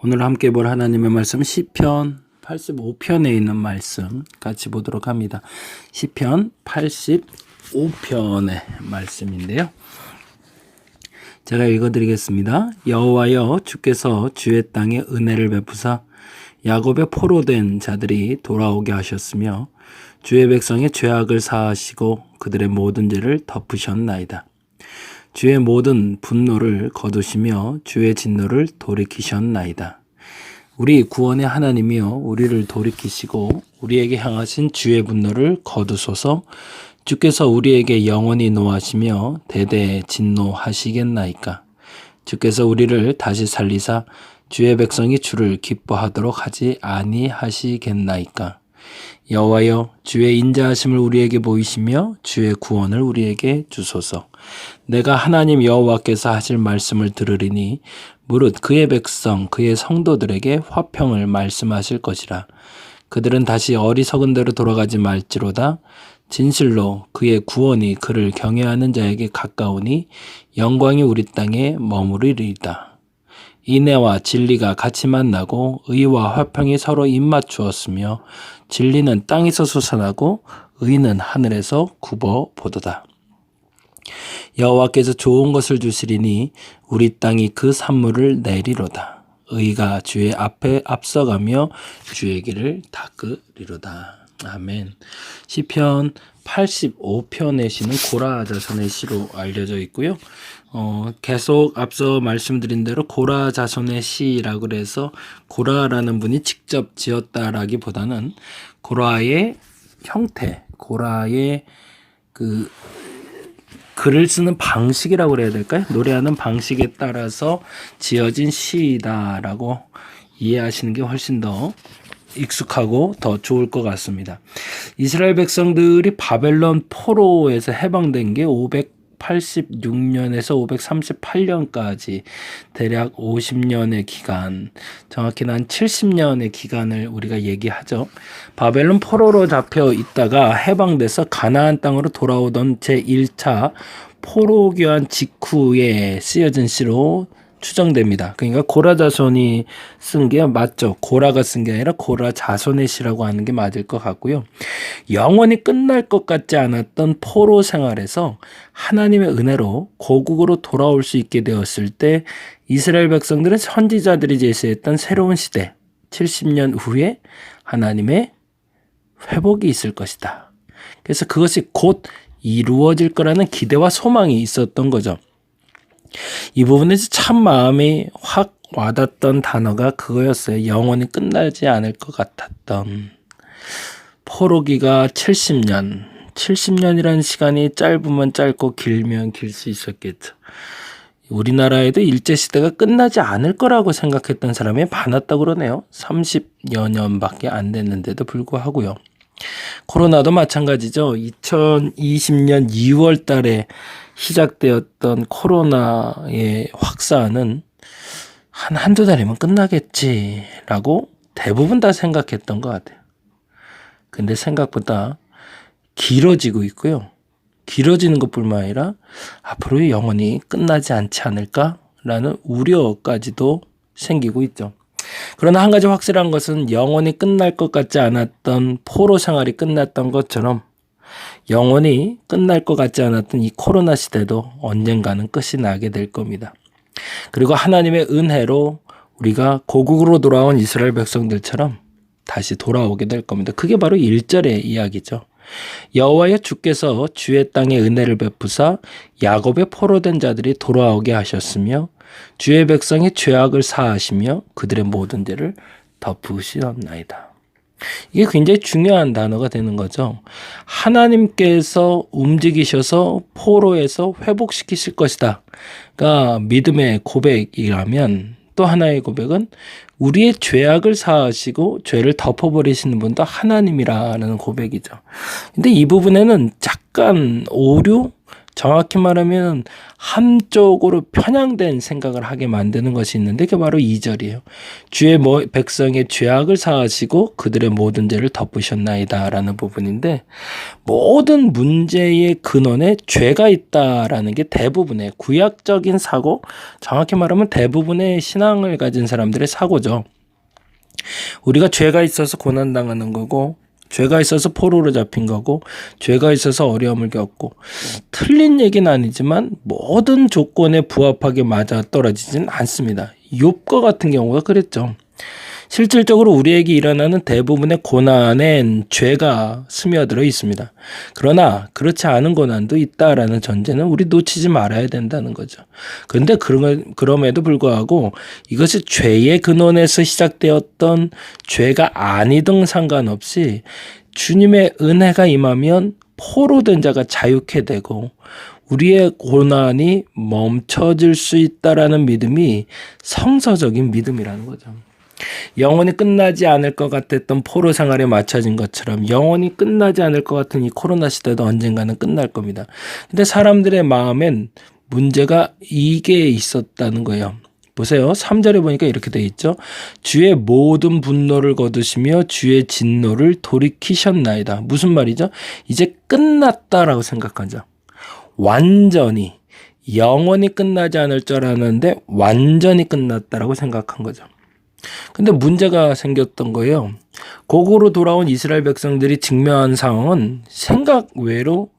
오늘 함께 볼 하나님의 말씀 시편 85편에 있는 말씀 같이 보도록 합니다. 시편 85편의 말씀인데요. 제가 읽어드리겠습니다. 여호와여, 주께서 주의 땅에 은혜를 베푸사 야곱의 포로된 자들이 돌아오게 하셨으며 주의 백성의 죄악을 사하시고 그들의 모든 죄를 덮으셨나이다. 주의 모든 분노를 거두시며 주의 진노를 돌이키셨나이다. 우리 구원의 하나님이여, 우리를 돌이키시고 우리에게 향하신 주의 분노를 거두소서. 주께서 우리에게 영원히 노하시며 대대 진노하시겠나이까. 주께서 우리를 다시 살리사 주의 백성이 주를 기뻐하도록 하지 아니하시겠나이까. 여호와여, 주의 인자하심을 우리에게 보이시며 주의 구원을 우리에게 주소서. 내가 하나님 여호와께서 하실 말씀을 들으리니 무릇 그의 백성 그의 성도들에게 화평을 말씀하실 것이라. 그들은 다시 어리석은 대로 돌아가지 말지로다. 진실로 그의 구원이 그를 경외하는 자에게 가까우니 영광이 우리 땅에 머무르리이다. 인애와 진리가 같이 만나고 의와 화평이 서로 입맞추었으며 진리는 땅에서 솟아나고 의는 하늘에서 굽어보도다. 여호와께서 좋은 것을 주시리니 우리 땅이 그 산물을 내리로다. 의가 주의 앞에 앞서가며 주의 길을 닦으리로다. 아멘. 시편 85편의 시는 고라 자손의 시로 알려져 있고요. 계속 앞서 말씀드린 대로 고라 자손의 시라고 그래서 고라라는 분이 직접 지었다라기보다는 고라의 형태, 고라의 그 글을 쓰는 방식이라고 그래야 될까요? 노래하는 방식에 따라서 지어진 시다라고 이해하시는 게 훨씬 더 익숙하고 더 좋을 것 같습니다. 이스라엘 백성들이 바벨론 포로에서 해방된 게 586년에서 538년까지 대략 50년의 기간, 정확히는 한 70년의 기간을 우리가 얘기하죠. 바벨론 포로로 잡혀 있다가 해방돼서 가나안 땅으로 돌아오던 제1차 포로 교환 직후에 쓰여진 시로 추정됩니다. 그러니까 고라 자손이 쓴 게 맞죠. 고라가 쓴 게 아니라 고라 자손의 시라고 하는 게 맞을 것 같고요. 영원히 끝날 것 같지 않았던 포로 생활에서 하나님의 은혜로 고국으로 돌아올 수 있게 되었을 때 이스라엘 백성들은 선지자들이 제시했던 새로운 시대, 70년 후에 하나님의 회복이 있을 것이다. 그래서 그것이 곧 이루어질 거라는 기대와 소망이 있었던 거죠. 이 부분에서 참 마음이 확 와닿던 단어가 그거였어요. 영원히 끝나지 않을 것 같았던. 포로기가 70년. 70년이라는 시간이 짧으면 짧고 길면 길 수 있었겠죠. 우리나라에도 일제시대가 끝나지 않을 거라고 생각했던 사람이 많았다고 그러네요. 30여 년밖에 안 됐는데도 불구하고요. 코로나도 마찬가지죠. 2020년 2월 달에 시작되었던 코로나의 확산은 한두 달이면 끝나겠지라고 대부분 다 생각했던 것 같아요. 근데 생각보다 길어지고 있고요. 길어지는 것뿐만 아니라 앞으로 영원히 끝나지 않지 않을까라는 우려까지도 생기고 있죠. 그러나 한 가지 확실한 것은 영원히 끝날 것 같지 않았던 포로 생활이 끝났던 것처럼 영원히 끝날 것 같지 않았던 이 코로나 시대도 언젠가는 끝이 나게 될 겁니다. 그리고 하나님의 은혜로 우리가 고국으로 돌아온 이스라엘 백성들처럼 다시 돌아오게 될 겁니다. 그게 바로 1절의 이야기죠. 여호와여, 주께서 주의 땅에 은혜를 베푸사 야곱의 포로된 자들이 돌아오게 하셨으며 주의 백성의 죄악을 사하시며 그들의 모든 죄를 덮으시었나이다. 이게 굉장히 중요한 단어가 되는 거죠. 하나님께서 움직이셔서 포로에서 회복시키실 것이다. 그러니까 믿음의 고백이라면 또 하나의 고백은 우리의 죄악을 사하시고 죄를 덮어버리시는 분도 하나님이라는 고백이죠. 근데 이 부분에는 잠깐 오류, 정확히 말하면 한쪽으로 편향된 생각을 하게 만드는 것이 있는데 그게 바로 2절이에요. 주의 백성의 죄악을 사하시고 그들의 모든 죄를 덮으셨나이다 라는 부분인데, 모든 문제의 근원에 죄가 있다라는 게 대부분의 구약적인 사고, 정확히 말하면 대부분의 신앙을 가진 사람들의 사고죠. 우리가 죄가 있어서 고난당하는 거고, 죄가 있어서 포로로 잡힌 거고, 죄가 있어서 어려움을 겪고, 틀린 얘기는 아니지만 모든 조건에 부합하게 맞아 떨어지진 않습니다. 욥과 같은 경우가 그랬죠. 실질적으로 우리에게 일어나는 대부분의 고난엔 죄가 스며들어 있습니다. 그러나 그렇지 않은 고난도 있다라는 전제는 우리 놓치지 말아야 된다는 거죠. 그런데 그럼에도 불구하고 이것이 죄의 근원에서 시작되었던 죄가 아니든 상관없이 주님의 은혜가 임하면 포로된 자가 자유케 되고 우리의 고난이 멈춰질 수 있다라는 믿음이 성서적인 믿음이라는 거죠. 영원히 끝나지 않을 것 같았던 포로 생활에 맞춰진 것처럼 영원히 끝나지 않을 것 같은 이 코로나 시대도 언젠가는 끝날 겁니다. 근데 사람들의 마음엔 문제가 이게 있었다는 거예요. 보세요. 3절에 보니까 이렇게 되어 있죠. 주의 모든 분노를 거두시며 주의 진노를 돌이키셨나이다. 무슨 말이죠? 이제 끝났다라고 생각하죠. 완전히 영원히 끝나지 않을 줄 알았는데 완전히 끝났다라고 생각한 거죠. 근데 문제가 생겼던 거예요. 고국으로 돌아온 이스라엘 백성들이 직면한 상황은 생각 외로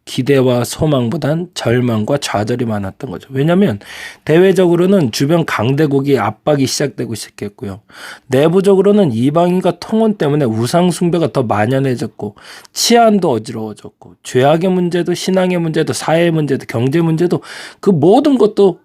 기대와 소망보단 절망과 좌절이 많았던 거죠. 왜냐하면 대외적으로는 주변 강대국이 압박이 시작되고 시작했고요. 내부적으로는 이방인과 통혼 때문에 우상 숭배가 더 만연해졌고 치안도 어지러워졌고 죄악의 문제도 신앙의 문제도 사회의 문제도 경제 문제도 그 모든 것도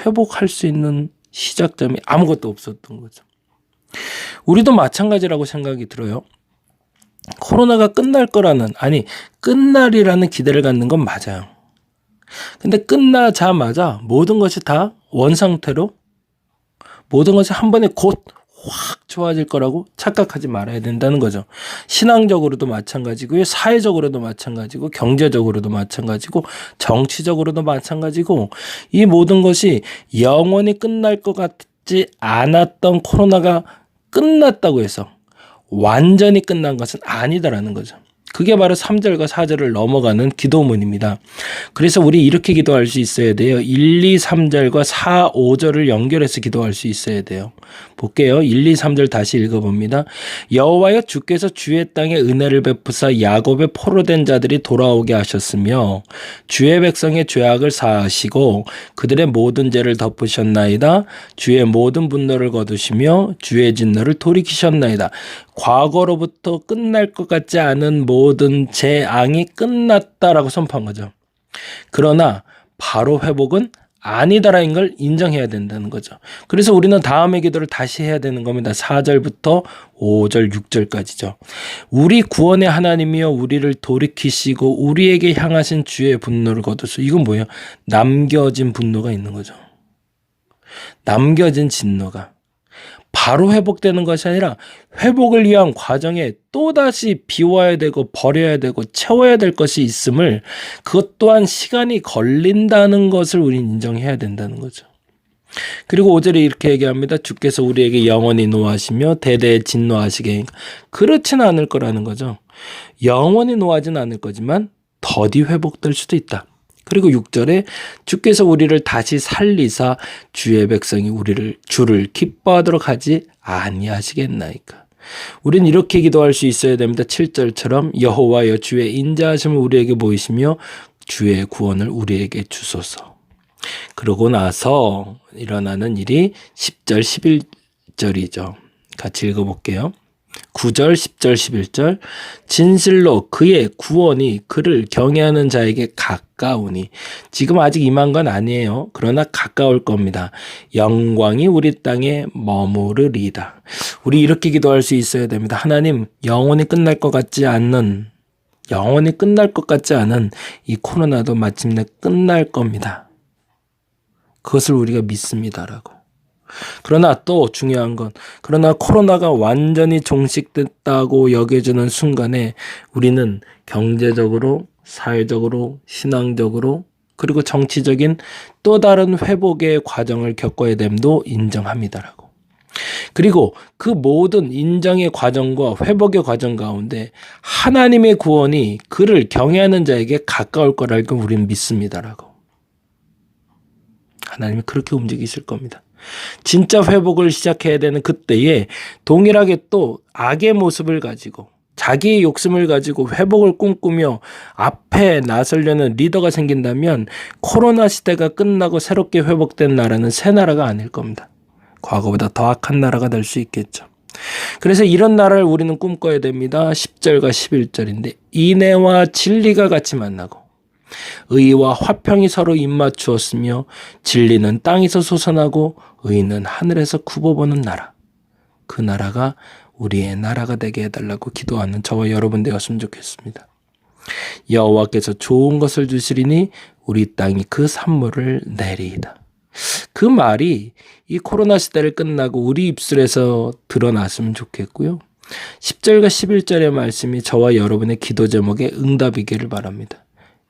회복할 수 있는 시작점이 아무것도 없었던 거죠. 우리도 마찬가지라고 생각이 들어요. 코로나가 끝날 거라는, 아니 끝날이라는 기대를 갖는 건 맞아요. 근데 끝나자마자 모든 것이 다 원상태로, 모든 것이 한 번에 곧 확 좋아질 거라고 착각하지 말아야 된다는 거죠. 신앙적으로도 마찬가지고요. 사회적으로도 마찬가지고 경제적으로도 마찬가지고 정치적으로도 마찬가지고 이 모든 것이 영원히 끝날 것 같지 않았던 코로나가 끝났다고 해서 완전히 끝난 것은 아니다라는 거죠. 그게 바로 3절과 4절을 넘어가는 기도문입니다. 그래서 우리 이렇게 기도할 수 있어야 돼요. 1, 2, 3절과 4, 5절을 연결해서 기도할 수 있어야 돼요. 볼게요. 1, 2, 3절 다시 읽어봅니다. 여호와여 주께서 주의 땅에 은혜를 베푸사 야곱의 포로된 자들이 돌아오게 하셨으며 주의 백성의 죄악을 사하시고 그들의 모든 죄를 덮으셨나이다. 주의 모든 분노를 거두시며 주의 진노를 돌이키셨나이다. 과거로부터 끝날 것 같지 않은 모든 재앙이 끝났다라고 선포한 거죠. 그러나 바로 회복은 아니다라는 걸 인정해야 된다는 거죠. 그래서 우리는 다음의 기도를 다시 해야 되는 겁니다. 4절부터 5절, 6절까지죠. 우리 구원의 하나님이여 우리를 돌이키시고 우리에게 향하신 주의 분노를 거두소. 이건 뭐예요? 남겨진 분노가 있는 거죠. 남겨진 진노가. 바로 회복되는 것이 아니라 회복을 위한 과정에 또다시 비워야 되고 버려야 되고 채워야 될 것이 있음을, 그것 또한 시간이 걸린다는 것을 우리는 인정해야 된다는 거죠. 그리고 5절에 이렇게 얘기합니다. 주께서 우리에게 영원히 노하시며 대대에 진노하시게. 그렇지는 않을 거라는 거죠. 영원히 노하지는 않을 거지만 더디 회복될 수도 있다. 그리고 6절에 주께서 우리를 다시 살리사 주의 백성이 주를 기뻐하도록 하지 아니하시겠나이까. 우린 이렇게 기도할 수 있어야 됩니다. 7절처럼 여호와여 주의 인자하심을 우리에게 보이시며 주의 구원을 우리에게 주소서. 그러고 나서 일어나는 일이 10절 11절이죠. 같이 읽어볼게요. 9절, 10절, 11절. 진실로 그의 구원이 그를 경외하는 자에게 가까우니. 지금 아직 임한 건 아니에요. 그러나 가까울 겁니다. 영광이 우리 땅에 머무르리다. 우리 이렇게 기도할 수 있어야 됩니다. 하나님, 영원히 끝날 것 같지 않은 이 코로나도 마침내 끝날 겁니다. 그것을 우리가 믿습니다라고. 그러나 또 중요한 건, 그러나 코로나가 완전히 종식됐다고 여겨지는 순간에 우리는 경제적으로, 사회적으로, 신앙적으로, 그리고 정치적인 또 다른 회복의 과정을 겪어야 됨도 인정합니다라고. 그리고 그 모든 인정의 과정과 회복의 과정 가운데 하나님의 구원이 그를 경외하는 자에게 가까울 거라고 우리는 믿습니다라고. 하나님이 그렇게 움직이실 겁니다. 진짜 회복을 시작해야 되는 그때에 동일하게 또 악의 모습을 가지고 자기의 욕심을 가지고 회복을 꿈꾸며 앞에 나서려는 리더가 생긴다면 코로나 시대가 끝나고 새롭게 회복된 나라는 새 나라가 아닐 겁니다. 과거보다 더 악한 나라가 될 수 있겠죠. 그래서 이런 나라를 우리는 꿈꿔야 됩니다. 10절과 11절인데 인애와 진리가 같이 만나고 의와 화평이 서로 입맞추었으며 진리는 땅에서 솟아나고 의는 하늘에서 굽어보는 나라. 그 나라가 우리의 나라가 되게 해달라고 기도하는 저와 여러분 되었으면 좋겠습니다. 여호와께서 좋은 것을 주시리니 우리 땅이 그 산물을 내리이다. 그 말이 이 코로나 시대를 끝나고 우리 입술에서 드러났으면 좋겠고요. 10절과 11절의 말씀이 저와 여러분의 기도 제목에 응답이기를 바랍니다.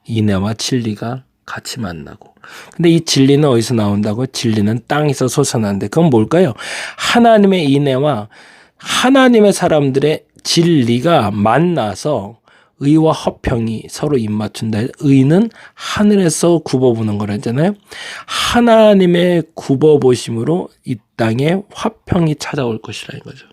인애와 진리가 같이 만나고. 근데 이 진리는 어디서 나온다고? 진리는 땅에서 솟아나는데 그건 뭘까요? 하나님의 인애와 하나님의 사람들의 진리가 만나서 의와 화평이 서로 입맞춘다. 의는 하늘에서 굽어보는 거라잖아요. 하나님의 굽어보심으로 이 땅에 화평이 찾아올 것이라는 거죠.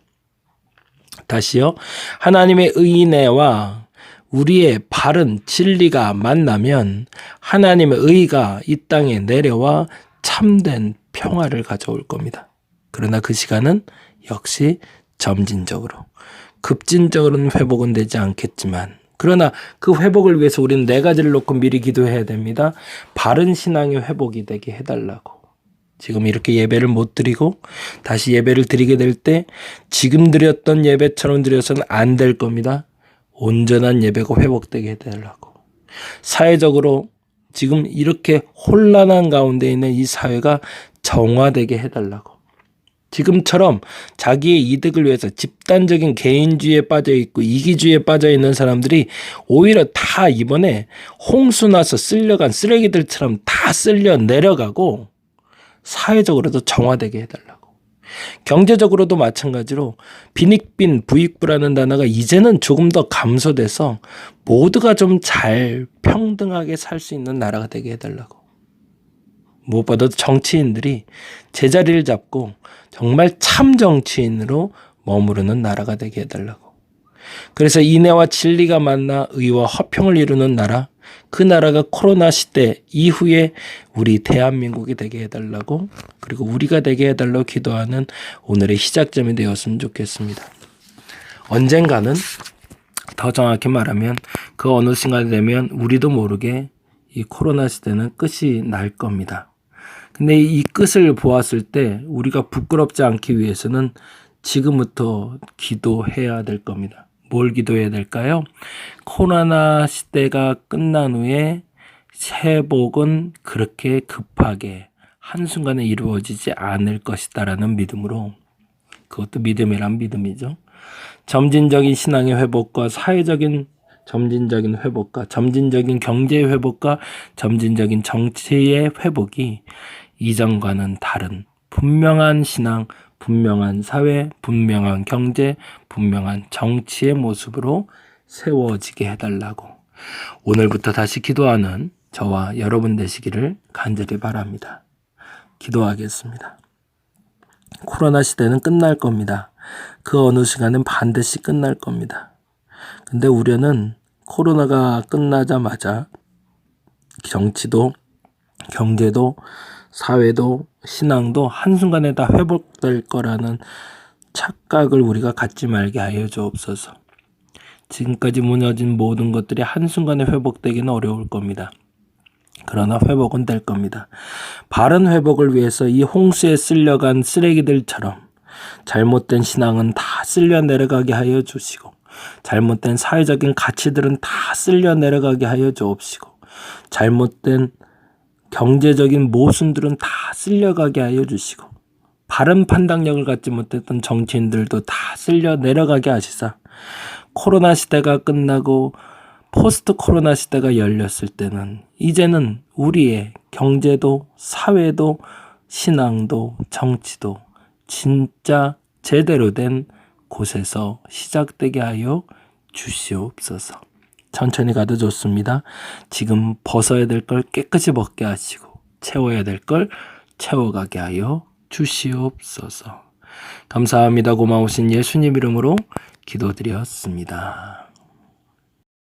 다시요. 하나님의 의인애와 우리의 바른 진리가 만나면 하나님의 의가 이 땅에 내려와 참된 평화를 가져올 겁니다. 그러나 그 시간은 역시 점진적으로, 급진적으로는 회복은 되지 않겠지만, 그러나 그 회복을 위해서 우리는 네 가지를 놓고 미리 기도해야 됩니다. 바른 신앙의 회복이 되게 해달라고. 지금 이렇게 예배를 못 드리고 다시 예배를 드리게 될 때 지금 드렸던 예배처럼 드려서는 안 될 겁니다. 온전한 예배가 회복되게 해달라고. 사회적으로 지금 이렇게 혼란한 가운데 있는 이 사회가 정화되게 해달라고. 지금처럼 자기의 이득을 위해서 집단적인 개인주의에 빠져 있고 이기주의에 빠져 있는 사람들이 오히려 다 이번에 홍수 나서 쓸려간 쓰레기들처럼 다 쓸려 내려가고 사회적으로도 정화되게 해달라고. 경제적으로도 마찬가지로 빈익빈 부익부라는 단어가 이제는 조금 더 감소돼서 모두가 좀 잘 평등하게 살 수 있는 나라가 되게 해달라고. 무엇보다도 정치인들이 제자리를 잡고 정말 참 정치인으로 머무르는 나라가 되게 해달라고. 그래서 인애와 진리가 만나 의와 화평을 이루는 나라, 그 나라가 코로나 시대 이후에 우리 대한민국이 되게 해달라고, 그리고 우리가 되게 해달라고 기도하는 오늘의 시작점이 되었으면 좋겠습니다. 언젠가는, 더 정확히 말하면 그 어느 순간이 되면 우리도 모르게 이 코로나 시대는 끝이 날 겁니다. 근데 이 끝을 보았을 때 우리가 부끄럽지 않기 위해서는 지금부터 기도해야 될 겁니다. 뭘 기도해야 될까요? 코로나 시대가 끝난 후에 회복은 그렇게 급하게 한순간에 이루어지지 않을 것이다라는 믿음으로, 그것도 믿음이란 믿음이죠. 점진적인 신앙의 회복과 사회적인 점진적인 회복과 점진적인 경제의 회복과 점진적인 정치의 회복이 이전과는 다른 분명한 신앙, 분명한 사회, 분명한 경제, 분명한 정치의 모습으로 세워지게 해달라고 오늘부터 다시 기도하는 저와 여러분 되시기를 간절히 바랍니다. 기도하겠습니다. 코로나 시대는 끝날 겁니다. 그 어느 시간은 반드시 끝날 겁니다. 근데 우려는 코로나가 끝나자마자 정치도, 경제도, 사회도, 신앙도 한순간에 다 회복될 거라는 착각을 우리가 갖지 말게 하여 주옵소서. 지금까지 무너진 모든 것들이 한순간에 회복되기는 어려울 겁니다. 그러나 회복은 될 겁니다. 바른 회복을 위해서 이 홍수에 쓸려간 쓰레기들처럼 잘못된 신앙은 다 쓸려 내려가게 하여 주시고, 잘못된 사회적인 가치들은 다 쓸려 내려가게 하여 주옵시고, 잘못된 경제적인 모순들은 다 쓸려가게 하여 주시고, 바른 판단력을 갖지 못했던 정치인들도 다 쓸려 내려가게 하시사 코로나 시대가 끝나고 포스트 코로나 시대가 열렸을 때는 이제는 우리의 경제도 사회도 신앙도 정치도 진짜 제대로 된 곳에서 시작되게 하여 주시옵소서. 천천히 가도 좋습니다. 지금 벗어야 될 걸 깨끗이 벗게 하시고 채워야 될 걸 채워가게 하여 주시옵소서. 감사합니다. 고마우신 예수님 이름으로 기도드렸습니다.